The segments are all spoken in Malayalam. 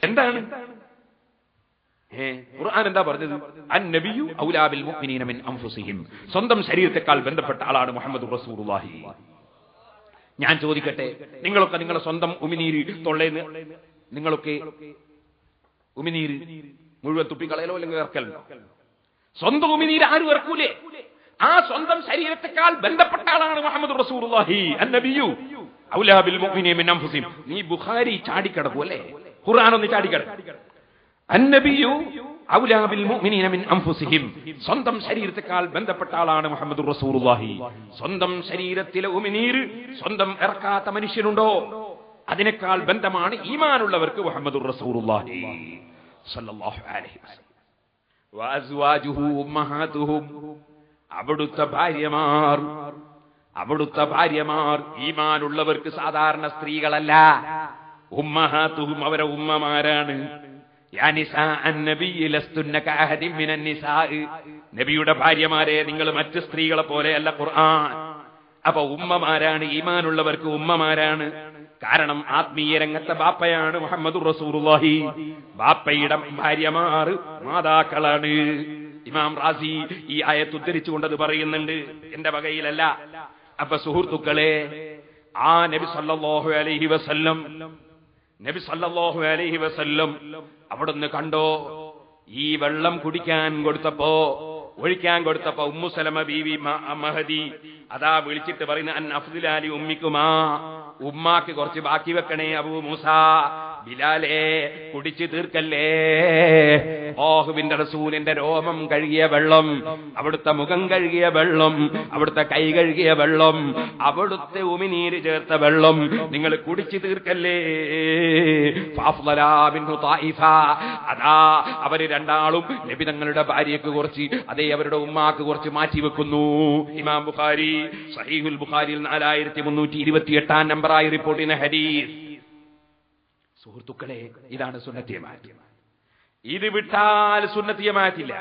എന്താണ് ഖുർആൻ എന്താ പറഞ്ഞത്? അന്നബിയു ഔലാ ബിൽ മുഅ്മിനീന മിൻ അൻഫുസിഹിം. സ്വന്തം ശരീരത്തെക്കാൾ ബന്ധപ്പെട്ട ആളാണ് മുഹമ്മദ് റസൂലുള്ളാഹി. ഞാൻ ചോദിക്കട്ടെ, നിങ്ങളൊക്കെ നിങ്ങളുടെ സ്വന്തം ഉമിനീര് തൊള്ളേന്ന് നിങ്ങളൊക്കെ ഉമിനീര് മുഴുവൻ തുപ്പിക്കളയലോ അല്ലെങ്കിൽ ഇറക്കലോ? സ്വന്തം ഉമിനീര് ആരും ഇറക്കൂലേ? ആ സ്വന്തം ശരീരത്തെക്കാൾ ബന്ധപ്പെട്ട ആളാണ് മുഹമ്മദ് റസൂലുള്ളാഹി. അന്നബിയു ഔലാ ബിൽ മുഅ്മിനീന മിൻ അൻഫുസിഹിം. നീ ബുഖാരി ചാടിക്കടക്കൂ അല്ലേ? ഖുർആൻ ഒന്ന് ചാടിക്കടക്കും. അന്നബിയു ഔലാ ബിൽ മുഅ്മിനീന മിൻ അൻഫുസിഹിം. സ്വന്തം ശരീരത്തെക്കാൾ ബന്ധപ്പെട്ട ആളാണ് മുഹമ്മദ് റസൂലുള്ളാഹി. സ്വന്തം ശരീരത്തിലെ ഉമിനീര് സ്വന്തം ഇറക്കാത്ത മനുഷ്യനുണ്ടോ? അതിനേക്കാൾ ബന്ധമാണ് ഈമാനുള്ളവർക്ക് മുഹമ്മദ് റസൂലുള്ളാഹി സ്വല്ലല്ലാഹു അലൈഹി വസല്ലം. വഅസ്വാജുഹു ഉമ്മഹാതുഹും. അവിടുത്തെ ഭാര്യമാർ ഈമാനുള്ളവർക്ക് സാധാരണ സ്ത്രീകളല്ല. ഉമ്മഹാതുഹും, അവരെ ഉമ്മമാരാണ്. യാ നിസാ അന്നബിയ്യ ലസ്തുന്ന കഅഹദിൻ മിനൻ നിസാ. നബിയുടെ ഭാര്യമാരെ നിങ്ങൾ മറ്റ് സ്ത്രീകളെ പോലെയല്ല ഖുർആൻ. അപ്പൊ ഉമ്മമാരാണ്, ഈമാനുള്ളവർക്ക് ഉമ്മമാരാണ്. കാരണം ആത്മീയ രംഗത്തെ ബാപ്പയാണ് മുഹമ്മദ് റസൂലുള്ളാഹി. ബാപ്പയുടെ ഭാര്യമാർ മാതാക്കളാണ്. ഇമാം റാസി ഈ ആയത്ത് ഉദ്ധരിച്ചുകൊണ്ടത് പറയുന്നുണ്ട്, എന്റെ വകയിലല്ല. അപ്പൊ സുഹൃത്തുക്കളെ, ആ നബി സല്ലല്ലാഹു അലൈഹി വസല്ലം അവിടുന്ന് കണ്ടോ, ഈ വെള്ളം ഒഴിക്കാൻ കൊടുത്തപ്പോ ഉമ്മു സലമ ബീവി മഹദി അതാ വിളിച്ചിട്ട് പറയുന്ന അൻ അഫ്ദിലാലി ഉമ്മിക്കുമാ, ഉമ്മാക്ക് കുറച്ച് ബാക്കി വെക്കണേ അബൂ മൂസാ. ബിലാലേ, കുടിച്ചു തീർക്കല്ലേ. അല്ലാഹുവിന്റെ റസൂലിന്റെ രോമം കഴുകിയ വെള്ളം, അവിടുത്തെ മുഖം കഴുകിയ വെള്ളം, അവിടുത്തെ കൈ കഴുകിയ വെള്ളം, അവിടുത്തെ ഉമിനീര് ചേർത്ത വെള്ളം നിങ്ങൾ കുടിച്ചു തീർക്കല്ലേ. അതാ അവര് രണ്ടാളും നബി തങ്ങളുടെ ഭാര്യയ്ക്ക് കുറച്ച്, അതേ അവരുടെ ഉമ്മാക്ക് കുറച്ച് മാറ്റിവെക്കുന്നു. ഇമാം ബുഖാരി സഹീഹുൽ ബുഖാരിയിൽ 4328 നമ്പറായി റിപ്പോർട്ട് ചെയ്യുന്ന ഹദീസ്. സുഹൃത്തുക്കളെ, ഇതാണ് സുന്നത്തിയമാറ്റ്. ഇത് വിട്ടാൽ സുന്നത്തിയമാറ്റില്ല.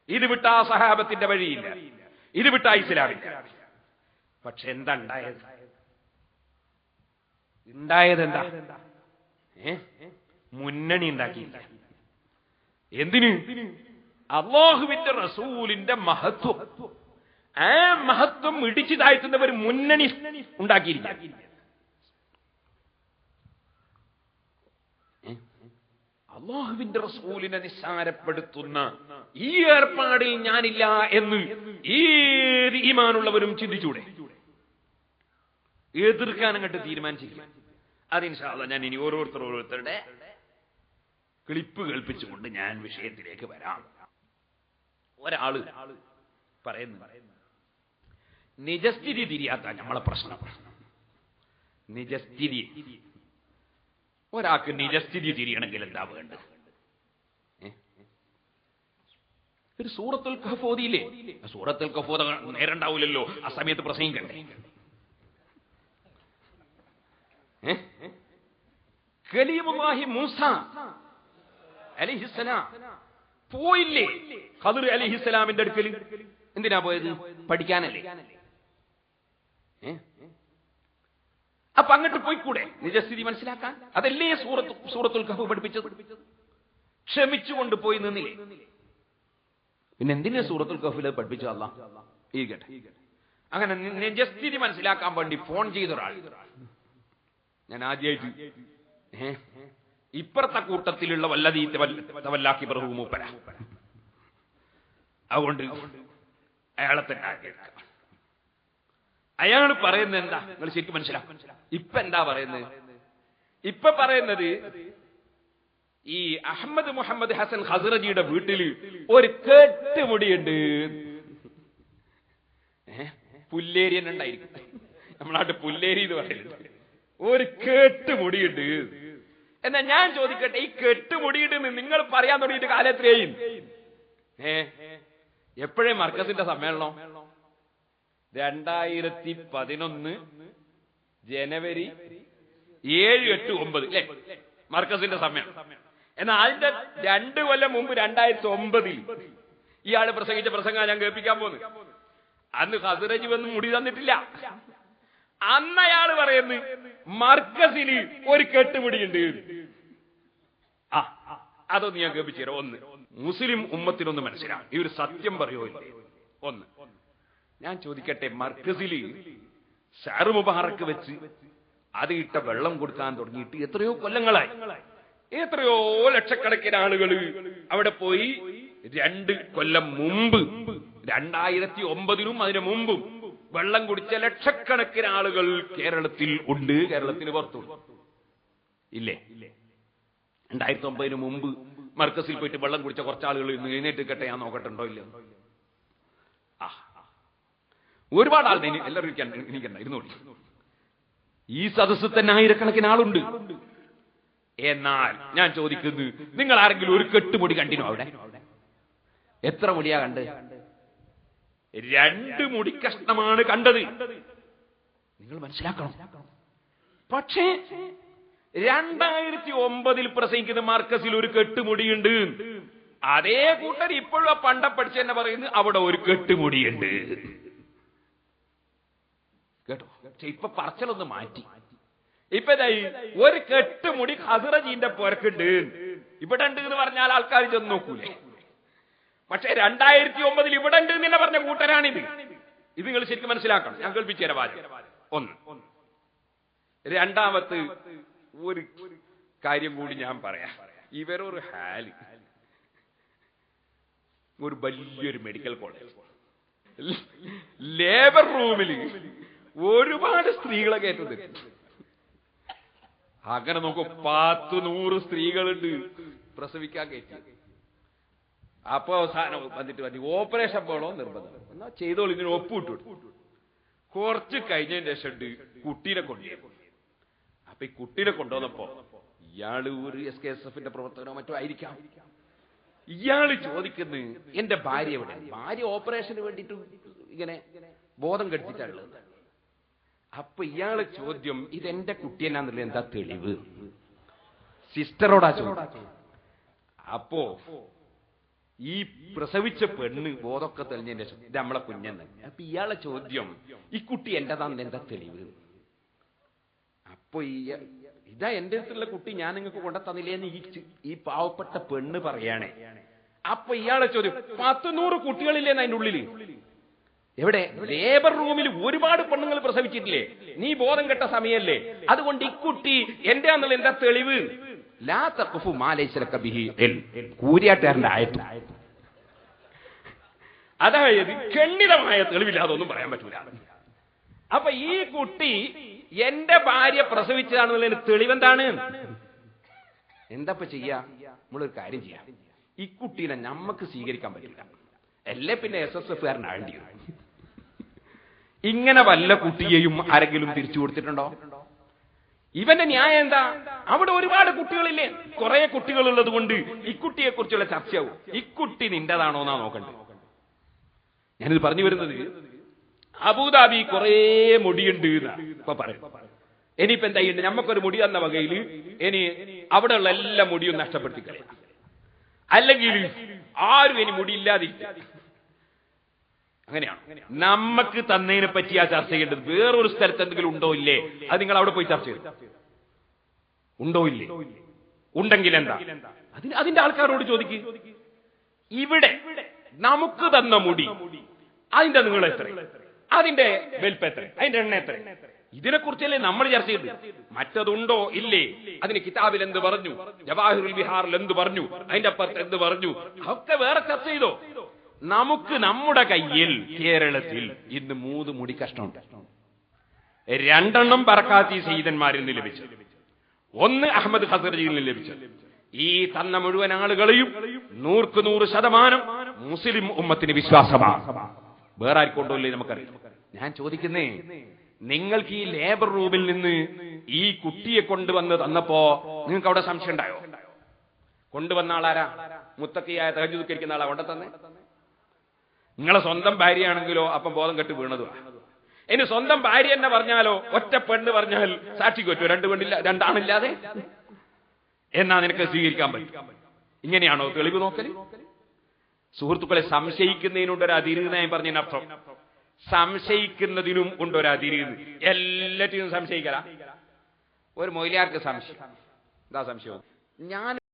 ഇത് വിട്ടാ സഹാബത്തിന്റെ വഴിയില്ല. ഇത് വിട്ടാ ഇസ്ലാമില്ല. പക്ഷെ എന്താ ഉണ്ടായത്? മുന്നണി ഉണ്ടാക്കിയില്ല. എന്തിന്? അല്ലാഹുവിന്റെ റസൂലിന്റെ മഹത്വം, ആ മഹത്വം ഇടിച്ചു താഴ്ത്തുന്നവർ മുന്നണി ഉണ്ടാക്കിയിരിക്കുക. അല്ലാഹുവിന്റെ റസൂലിനെ നിസ്സാരപ്പെടുത്തുന്ന ഈ ഏർപ്പാടിൽ ഞാനില്ല എന്ന് ഏത് ഈമാനുള്ളവരും ചിന്തിച്ചൂടെ? എതിർക്കാൻ അങ്ങോട്ട് തീരുമാനിച്ചില്ല. അത് ഇൻഷാ അല്ലാഹ് ഞാൻ ഇനി ഓരോരുത്തരുടെ ക്ലിപ്പ് കേൾപ്പിച്ചുകൊണ്ട് ഞാൻ വിഷയത്തിലേക്ക് വരാം. ഒരാള് പറയുന്നു, നിജസ്ഥിതി തിരിയാത്ത നമ്മളെ പ്രശ്നം. നിജസ്ഥിതി, ഒരാൾക്ക് നിജസ്ഥിതി തിരിയണമെങ്കിൽ എന്താ വേണ്ടത്? ഒരു സൂറത്തുൽ കഹ്ഫ് ഓതിയില്ലേ? സൂറത്തുൽ കഹ്ഫ് നേരണ്ടാവൂലല്ലോ, ആ സമയത്ത് പ്രസംഗിക്കണ്ടേ? കലീമുല്ലാഹി മൂസ അലൈഹിസ്സലാം പോയില്ലേ ഖദർ അലൈഹിസ്സലാമിന്റെ അടുക്കൽ? എന്തിനാ പോയത്? പഠിക്കാനല്ലേ? അപ്പൊ അങ്ങോട്ട് പോയിക്കൂടെ നിജസ്ഥിതി മനസ്സിലാക്കാൻ? അതല്ലേ സൂറത്തുൽ കഹ്ഫ് പഠിപ്പിച്ചത്? ക്ഷമിച്ചുകൊണ്ട് പോയി നിന്നില്ലേ? പിന്നെ എന്തിനാ സൂറത്തുൽ കഹ്ഫിൽ പഠിപ്പിച്ചത്? അല്ലാഹ് ഇരിക്കട്ടെ. അങ്ങനെ നിജസ്ഥിതി മനസ്സിലാക്കാൻ വേണ്ടി ഫോൺ ചെയ്ത ഒരാൾ ഞാൻ ആദ്യമായിട്ട്, ഇപ്പുറത്തെ കൂട്ടത്തിലുള്ള വല്ലതീ തവല്ലാക്കി ബർഹു മൂപ്പര, അതുകൊണ്ട് അയാളെ തന്നെ അയാൾ പറയുന്നത് എന്താ നിങ്ങൾ ശരിക്കും മനസ്സിലാക്കും. ഇപ്പൊ എന്താ പറയുന്നത്? ഇപ്പൊ പറയുന്നത്, ഈ അഹമ്മദ് മുഹമ്മദ് ഹസൻ ഖസ്റജിയുടെ വീട്ടിൽ ഒരു കെട്ടുമുടിയുണ്ട്. പുല്ലേരി തന്നെ ഉണ്ടായിരിക്കും, നമ്മുടെ നാട്ടിൽ പുല്ലേരി എന്ന് പറയുന്നത്. ഒരു കെട്ടുമുടിയുണ്ട്. എന്നാ ഞാൻ ചോദിക്കട്ടെ, ഈ കെട്ടുമുടിയുണ്ടെന്ന് നിങ്ങൾ പറയാൻ തുടങ്ങിയിട്ട് കാലത്രയും എപ്പോഴേ മർക്കസിന്റെ സമ്മേളനം? 2011 ജനുവരി 7, 8, 9 അല്ലേ മർക്കസിന്റെ സമ്മേളനം. എന്നാൽ അതിന്റെ 2 കൊല്ലം മുമ്പ് 2009 ഇയാള് പ്രസംഗിച്ച പ്രസംഗം ഞാൻ കേൾപ്പിക്കാൻ പോന്നു. അന്ന് ഖസ്റജ് ഒന്നും മുടി തന്നിട്ടില്ല. അന്ന് അയാള് പറയുന്നു മർക്കസിന് ഒരു കെട്ടുമുടിയുണ്ട്. അതൊന്ന് ഞാൻ കേൾപ്പിച്ചു തരാം. ഒന്ന്, മുസ്ലിം ഉമ്മത്തിനൊന്ന് മനസ്സിലാവും ഈ ഒരു സത്യം പറയോ ഇല്ലേ. ഒന്ന്, ഞാൻ ചോദിക്കട്ടെ, മർക്കസില് ഷാറു മുബാറക്ക് വെച്ച് അത് ഇട്ട വെള്ളം കൊടുക്കാൻ തുടങ്ങിയിട്ട് എത്രയോ കൊല്ലങ്ങളായി. എത്രയോ ലക്ഷക്കണക്കിന് ആളുകൾ അവിടെ പോയി 2 കൊല്ലം മുമ്പ് 2009 അതിനു മുമ്പും വെള്ളം കുടിച്ച ലക്ഷക്കണക്കിന് ആളുകൾ കേരളത്തിൽ ഉണ്ട്, കേരളത്തിന് പുറത്തുണ്ട്. ഇല്ലേ? 2009 മുമ്പ് മർക്കസിൽ പോയിട്ട് വെള്ളം കുടിച്ച കുറച്ച് ആളുകൾ ഇന്ന് എഴുന്നേറ്റ് കേട്ടെ, ഞാൻ നോക്കട്ടുണ്ടോ ഇല്ല. ഒരുപാട് ആൾ എല്ലാവരും എനിക്കണ്ട ഇരുന്നോളി. ഈ സദസ്സിൽ തന്നെ ആയിരക്കണക്കിന് ആളുണ്ട്. എന്നാൽ ഞാൻ ചോദിക്കുന്നു, നിങ്ങൾ ആരെങ്കിലും ഒരു കെട്ടുമുടി കണ്ടിനോ അവിടെ? എത്ര മുടിയാ കണ്ട്? 2 മുടി കഷ്ണമാണ് കണ്ടത്. നിങ്ങൾ മനസ്സിലാക്കണം. പക്ഷേ 2009 പ്രസംഗിക്കുന്ന മർക്കസിൽ ഒരു കെട്ടുമുടിയുണ്ട്. അതേ കൂട്ടർ ഇപ്പോഴും ആ പണ്ട പഠിച്ച തന്നെ പറയുന്നത് അവിടെ ഒരു കെട്ടുമുടിയുണ്ട്. കേട്ടോ? ഇപ്പൊ പറച്ചലൊന്ന് മാറ്റി. ഇപ്പൊ ഒരു കെട്ടുമുടി ഖസ്റജീന്റെ പുരക്കുണ്ട്, ഇവിടെ ഉണ്ട് എന്ന് പറഞ്ഞാൽ ആൾക്കാർ ചെന്ന് നോക്കൂലേ? പക്ഷെ 2009 ഇവിടെ ഉണ്ട് എന്ന് പറഞ്ഞ കൂട്ടരാണിത്. ഇത് നിങ്ങൾ ശരിക്കും മനസ്സിലാക്കണം. ഞാൻ കേൾപ്പിച്ചു തരാം വാചകം. ഒന്ന്. രണ്ടാമത്തെ ഒരു കാര്യം കൂടി ഞാൻ പറയാം. ഇവരൊരു ഹാല്, ഒരു വലിയൊരു മെഡിക്കൽ കോളേജ് ലേബർ റൂമിൽ ഒരുപാട് സ്ത്രീകളെ കയറ്റുന്നത്. അങ്ങനെ നോക്കൂ, 100 സ്ത്രീകളുണ്ട് പ്രസവിക്കാൻ കയറ്റി. അപ്പൊ അവസാനം വന്നിട്ട് ഓപ്പറേഷൻ പോണോ നിർബന്ധം, എന്നാ ചെയ്തോളൂ, ഇതിന് ഒപ്പിട്ടു. കുറച്ച് കഴിഞ്ഞതിന് ശേഷം കുട്ടീനെ കൊണ്ടുപോയി. അപ്പൊ ഈ കുട്ടീനെ കൊണ്ടുവന്നപ്പോ ഇയാള് ഒരു SKSF പ്രവർത്തനോ മറ്റോ ആയിരിക്കാം. ഇയാള് ചോദിക്കുന്നു, എന്റെ ഭാര്യ എവിടെ? ഭാര്യ ഓപ്പറേഷന് വേണ്ടിയിട്ട് ഇങ്ങനെ ബോധം കെടുത്തിട്ടുള്ളത്. അപ്പൊ ഇയാള് ചോദ്യം, ഇതെന്റെ കുട്ടിയെന്നാന്നുള്ള എന്താ തെളിവ്? സിസ്റ്ററോടാ ചോദ്യം. അപ്പോ ഈ പ്രസവിച്ച പെണ്ണ് ബോധമൊക്കെ തെളിഞ്ഞതിന്റെ ശേഷം ഇത് നമ്മളെ കുഞ്ഞെന്ന്. അപ്പൊ ഇയാളെ ചോദ്യം, ഈ കുട്ടി എന്റേതാന്ന് എന്താ തെളിവ്? അപ്പൊ ഇതാ എന്റെ അടുത്തുള്ള കുട്ടി, ഞാൻ നിങ്ങൾക്ക് കൊണ്ട തന്നില്ലേന്ന് ഈ പാവപ്പെട്ട പെണ്ണ് പറയാണേ. അപ്പൊ ഇയാളെ ചോദ്യം, 100 കുട്ടികളില്ലേന്ന് അതിന്റെ ഉള്ളില്? എവിടെ? ലേബർ റൂമിൽ ഒരുപാട് പെണ്ണുങ്ങൾ പ്രസവിച്ചിട്ടില്ലേ? നീ ബോധം കെട്ട സമയല്ലേ? അതുകൊണ്ട് ഈ കുട്ടി എന്റെ ആണെന്നുള്ള എന്താ തെളിവ്? ലാ തഖഫു മാ ലൈസ ലക ബിഹി ഇൽം. കൂരിയാട്ടുകാരന്റെ ആയത്ത്. അതായത് ഖണ്ഡിതമായ തെളിവില്ലാതെ ഒന്നും പറയാൻ പറ്റൂല. അപ്പൊ ഈ കുട്ടി എന്റെ ഭാര്യ പ്രസവിച്ചതാണെന്നുള്ളതിന് തെളിവെന്താണ്? എന്താ ചെയ്യാ? നമ്മളൊരു കാര്യം ചെയ്യാം, ഈ കുട്ടീനെ നമ്മക്ക് സ്വീകരിക്കാൻ പറ്റില്ല, അല്ലേ പിന്നെ SSFകാരനാകേണ്ടി വരും. ഇങ്ങനെ വല്ല കുട്ടിയെയും ആരെങ്കിലും തിരിച്ചു കൊടുത്തിട്ടുണ്ടോ? ഇവന്റെ ന്യായം എന്താ? അവിടെ ഒരുപാട് കുട്ടികളില്ലേ? കുറെ കുട്ടികളുള്ളത് കൊണ്ട് ഈ കുട്ടിയെ കുറിച്ചുള്ള ചർച്ചയാവും. ഈ കുട്ടി നിന്റേതാണോ എന്നാ നോക്കണ്ടേ? ഞാനിത് പറഞ്ഞു വരുന്നത്, അബൂദാബി കുറെ മുടിയുണ്ട് ഇപ്പൊ പറയും. ഇനിയിപ്പോ എന്താ? നമുക്കൊരു മുടി തന്ന വകയിൽ ഇനി അവിടെയുള്ള എല്ലാ മുടിയും നഷ്ടപ്പെടുത്തി കളയാം, അല്ലെങ്കിൽ ആരും ഇനി മുടിയില്ലാതിരിക്കുക. അങ്ങനെയാണ് നമുക്ക് തന്നതിനെ പറ്റിയാ ചർച്ച ചെയ്യേണ്ടത്. വേറൊരു സ്ഥലത്ത് എന്തെങ്കിലും ഉണ്ടോ ഇല്ലേ? അത് നിങ്ങൾ അവിടെ പോയി ചർച്ച ചെയ്തു. ഉണ്ടോ ഇല്ലേ? ഉണ്ടെങ്കിൽ എന്താ? അതിന്റെ ആൾക്കാരോട് ചോദിക്ക്. ഇവിടെ നമുക്ക് തന്ന മുടി, അതിന്റെ നീളം എത്ര, അതിന്റെ വലിപ്പം എത്ര, അതിന്റെ എണ്ണ എത്ര, ഇതിനെക്കുറിച്ചല്ലേ നമ്മൾ ചർച്ച ചെയ്തു. മറ്റതുണ്ടോ ഇല്ലേ? അതിന് കിതാബിൽ എന്ത് പറഞ്ഞു, ജവാഹിറുൽ ബിഹാറിൽ എന്ത് പറഞ്ഞു, അതിന്റെ അപ്പുറത്ത് എന്ത് പറഞ്ഞു, ഒക്കെ വേറെ ചർച്ച ചെയ്തോ. നമുക്ക് നമ്മുടെ കയ്യിൽ കേരളത്തിൽ ഇന്ന് 3 മുടി കഷ്ണമുണ്ട്. 2 ബർക്കാത്തി സയ്യിദന്മാരിൽ നിന്ന് ലഭിച്ചു, 1 അഹമ്മദ് ഖസ്റജിയിൽ നിന്ന് ലഭിച്ചു. ഈ തന്ന മുഴുവൻ ആളുകളെയും 100% മുസ്ലിം ഉമ്മത്തിന് വിശ്വാസമാണ്. വേറെ ആർക്കൊണ്ടല്ലേ നമുക്കറിയാം. ഞാൻ ചോദിക്കുന്നേ, നിങ്ങൾക്ക് ഈ ലേബർ റൂമിൽ നിന്ന് ഈ കുട്ടിയെ കൊണ്ടുവന്ന് തന്നപ്പോ നിങ്ങൾക്ക് അവിടെ സംശയം ഉണ്ടായോ? കൊണ്ടുവന്ന ആളാരാ? മുത്തക്കിയായ തഹജ്ജുദ് നിസ്കരിക്കുന്ന ആളാ കൊണ്ട തന്നെ? നിങ്ങളെ സ്വന്തം ഭാര്യയാണെങ്കിലോ അപ്പം ബോധം കെട്ട് വീണതുവാ. ഇനി സ്വന്തം ഭാര്യ തന്നെ പറഞ്ഞാലോ, ഒറ്റ പെണ്ണ് പറഞ്ഞാൽ സാക്ഷിക്ക് പറ്റുമോ? 2 പെണ്ണില്ല, 2 ആണില്ലാതെ? എന്നാ നിനക്ക് സ്വീകരിക്കാൻ പറ്റും? ഇങ്ങനെയാണോ തെളിവ് നോക്കൽ? സുഹൃത്തുക്കളെ, സംശയിക്കുന്നതിനുണ്ടൊരു അതിരുന്നായി പറഞ്ഞതിനർത്ഥം സംശയിക്കുന്നതിനും ഉണ്ടൊരു അതിരുന്ന്. എല്ലാറ്റിനും സംശയിക്കല. ഒരു മൊയ്ലിയാർക്ക് സംശയം, എന്താ സംശയം? ഞാൻ